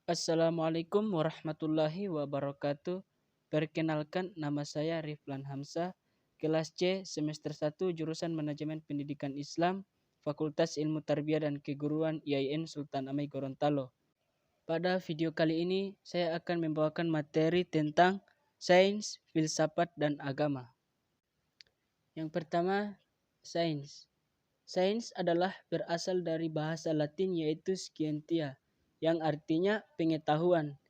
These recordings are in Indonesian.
Assalamualaikum warahmatullahi wabarakatuh. Perkenalkan, nama saya Riflan Hamzah, kelas C semester 1 jurusan Manajemen Pendidikan Islam, Fakultas Ilmu Tarbiyah dan Keguruan IAIN Sultan Amai Gorontalo. Pada video kali ini, saya akan membawakan materi tentang sains, filsafat, dan agama. Yang pertama, sains. Sains adalah berasal dari bahasa Latin yaitu scientia, yang artinya pengetahuan.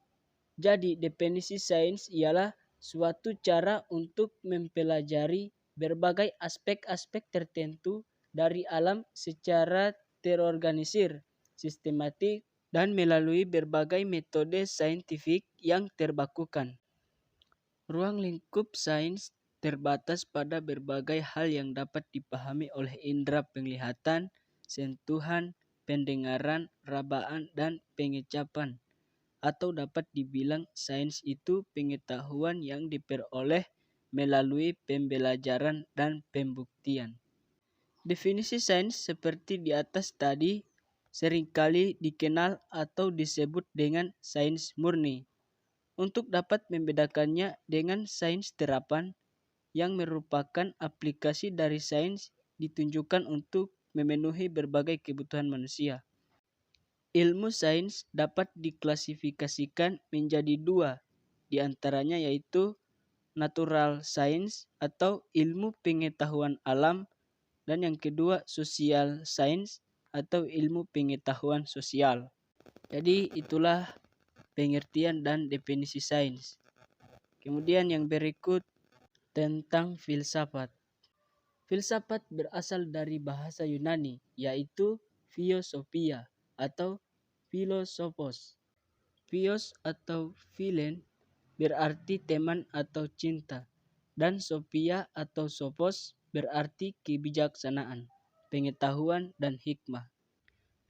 Jadi, definisi sains ialah suatu cara untuk mempelajari berbagai aspek-aspek tertentu dari alam secara terorganisir, sistematik, dan melalui berbagai metode saintifik yang terbakukan. Ruang lingkup sains terbatas pada berbagai hal yang dapat dipahami oleh indera penglihatan, sentuhan, pendengaran, rabaan, dan pengecapan. Atau dapat dibilang sains itu pengetahuan yang diperoleh melalui pembelajaran dan pembuktian. Definisi sains seperti di atas tadi seringkali dikenal atau disebut dengan sains murni. Untuk dapat membedakannya dengan sains terapan yang merupakan aplikasi dari sains ditunjukkan untuk memenuhi berbagai kebutuhan manusia. Ilmu sains dapat diklasifikasikan menjadi dua, di antaranya yaitu natural science atau ilmu pengetahuan alam, dan yang kedua social science atau ilmu pengetahuan sosial. Jadi itulah pengertian dan definisi sains. Kemudian yang berikut tentang filsafat. Filsafat berasal dari bahasa Yunani yaitu philosophia atau philosophos. Phios atau philen berarti teman atau cinta, dan sophia atau sophos berarti kebijaksanaan, pengetahuan, dan hikmah.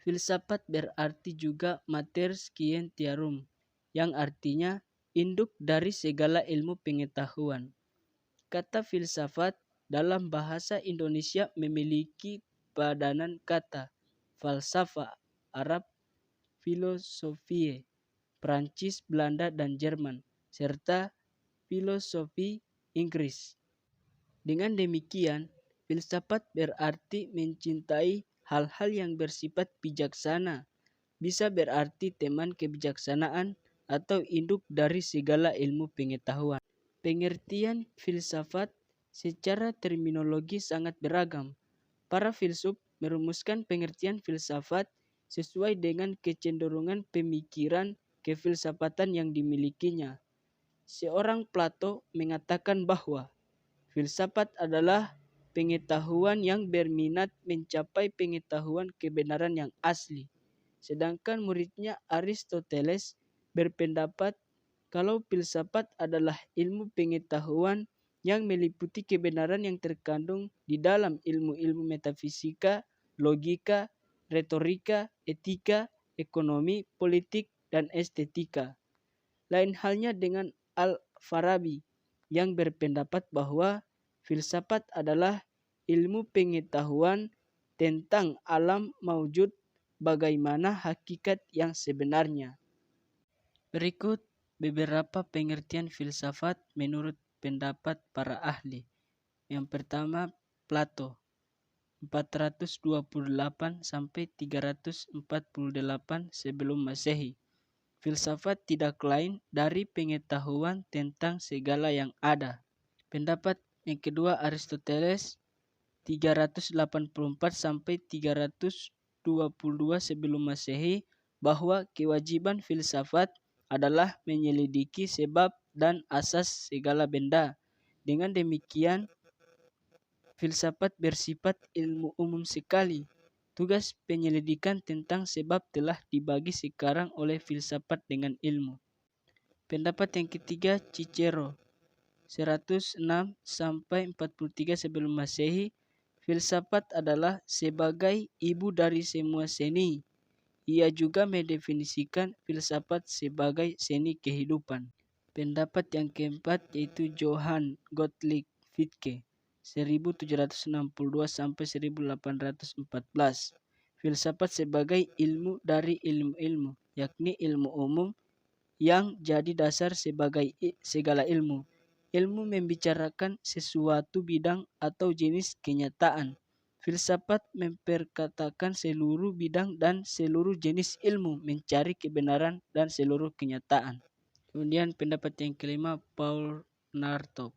Filsafat berarti juga mater scientiarum, yang artinya induk dari segala ilmu pengetahuan. Kata filsafat dalam bahasa Indonesia memiliki padanan kata falsafa Arab, filosofie Prancis, Belanda, dan Jerman, serta filosofi Inggris. Dengan demikian, filsafat berarti mencintai hal-hal yang bersifat bijaksana, bisa berarti teman kebijaksanaan atau induk dari segala ilmu pengetahuan. Pengertian filsafat secara terminologi sangat beragam. Para filsuf merumuskan pengertian filsafat sesuai dengan kecenderungan pemikiran kefilsafatan yang dimilikinya. Seorang Plato mengatakan bahwa filsafat adalah pengetahuan yang berminat mencapai pengetahuan kebenaran yang asli. Sedangkan muridnya Aristoteles berpendapat kalau filsafat adalah ilmu pengetahuan yang meliputi kebenaran yang terkandung di dalam ilmu-ilmu metafisika, logika, retorika, etika, ekonomi, politik, dan estetika. Lain halnya dengan Al-Farabi yang berpendapat bahwa filsafat adalah ilmu pengetahuan tentang alam maujud, bagaimana hakikat yang sebenarnya. Berikut beberapa pengertian filsafat menurut pendapat para ahli. Yang pertama, Plato 428 sampai 348 sebelum Masehi. Filsafat tidak lain dari pengetahuan tentang segala yang ada. Pendapat yang kedua, Aristoteles 384 sampai 322 sebelum Masehi, bahwa kewajiban filsafat adalah menyelidiki sebab dan asas segala benda. Dengan demikian, filsafat bersifat ilmu umum sekali. Tugas penyelidikan tentang sebab telah dibagi sekarang oleh filsafat dengan ilmu. Pendapat yang ketiga, Cicero 106 sampai 43 sebelum Masehi, filsafat adalah sebagai ibu dari semua seni. Ia juga mendefinisikan filsafat sebagai seni kehidupan. Pendapat yang keempat yaitu Johann Gottlieb Fichte 1762 sampai 1814. Filsafat sebagai ilmu dari ilmu-ilmu. yakni ilmu umum yang jadi dasar sebagai segala ilmu. Ilmu membicarakan sesuatu bidang atau jenis kenyataan. Filsafat memperkatakan seluruh bidang dan seluruh jenis ilmu mencari kebenaran dan seluruh kenyataan. Kemudian pendapat yang kelima, Paul Nartov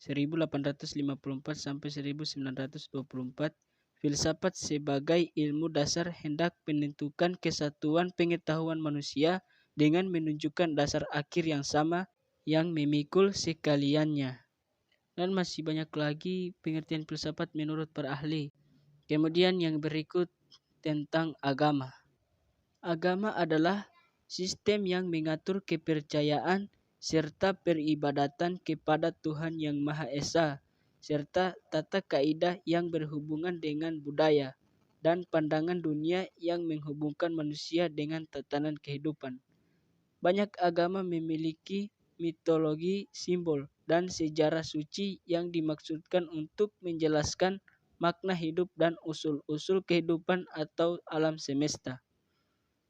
1854 sampai 1924. Filsafat sebagai ilmu dasar hendak menentukan kesatuan pengetahuan manusia dengan menunjukkan dasar akhir yang sama yang memikul sekaliannya. Dan masih banyak lagi pengertian filsafat menurut para ahli. Kemudian yang berikut tentang agama. Agama adalah sistem yang mengatur kepercayaan serta peribadatan kepada Tuhan Yang Maha Esa, serta tata kaidah yang berhubungan dengan budaya dan pandangan dunia yang menghubungkan manusia dengan tatanan kehidupan. Banyak agama memiliki mitologi, simbol, dan sejarah suci yang dimaksudkan untuk menjelaskan makna hidup dan usul-usul kehidupan atau alam semesta.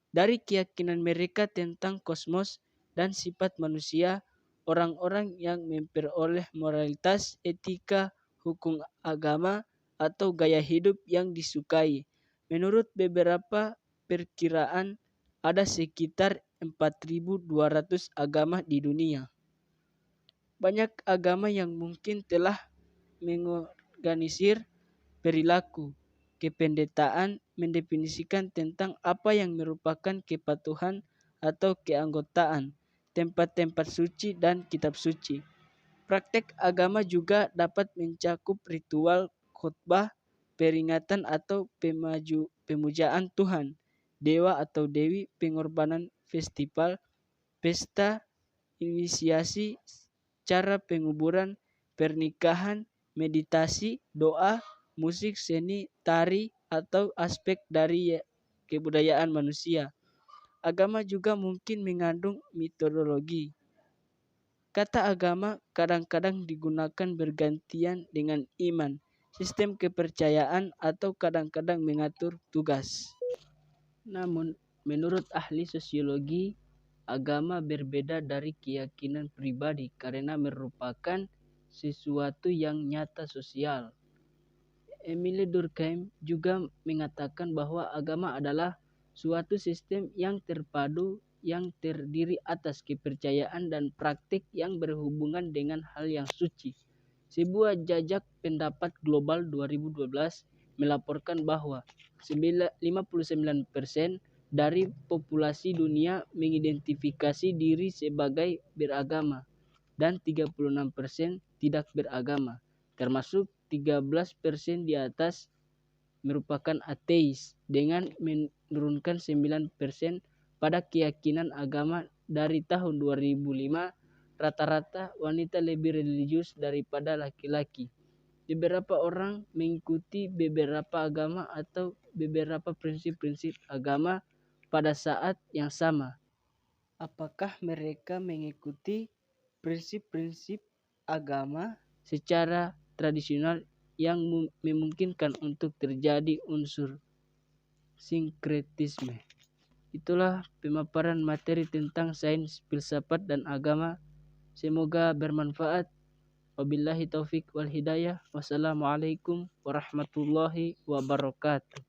Dari keyakinan mereka tentang kosmos dan sifat manusia, orang-orang yang memperoleh moralitas, etika, hukum agama, atau gaya hidup yang disukai. Menurut beberapa perkiraan, ada sekitar 4.200 agama di dunia. Banyak agama yang mungkin telah mengorganisir perilaku, kependetaan, mendefinisikan tentang apa yang merupakan kepatuhan atau keanggotaan, tempat-tempat suci dan kitab suci. Praktek agama juga dapat mencakup ritual, khotbah, peringatan atau pemujaan Tuhan, dewa atau dewi, pengorbanan, festival, pesta, inisiasi, cara penguburan, pernikahan, meditasi, doa, musik, seni, tari, atau aspek dari kebudayaan manusia. Agama juga mungkin mengandung metodologi. Kata agama kadang-kadang digunakan bergantian dengan iman, sistem kepercayaan, atau kadang-kadang mengatur tugas. Namun, menurut ahli sosiologi, agama berbeda dari keyakinan pribadi karena merupakan sesuatu yang nyata sosial. Emile Durkheim juga mengatakan bahwa agama adalah suatu sistem yang terpadu yang terdiri atas kepercayaan dan praktik yang berhubungan dengan hal yang suci. Sebuah jajak pendapat global 2012 melaporkan bahwa 59% dari populasi dunia mengidentifikasi diri sebagai beragama dan 36% tidak beragama, termasuk 13% di atas merupakan ateis, dengan menurunkan 9% pada keyakinan agama. Dari tahun 2005, rata-rata wanita lebih religius daripada laki-laki. Beberapa orang mengikuti beberapa agama atau beberapa prinsip-prinsip agama pada saat yang sama. Apakah mereka mengikuti prinsip-prinsip agama secara tradisional yang memungkinkan untuk terjadi unsur sinkretisme? Itulah pemaparan materi tentang sains, filsafat, dan agama. Semoga bermanfaat. Wabillahi taufik wal hidayah. Wassalamualaikum warahmatullahi wabarakatuh.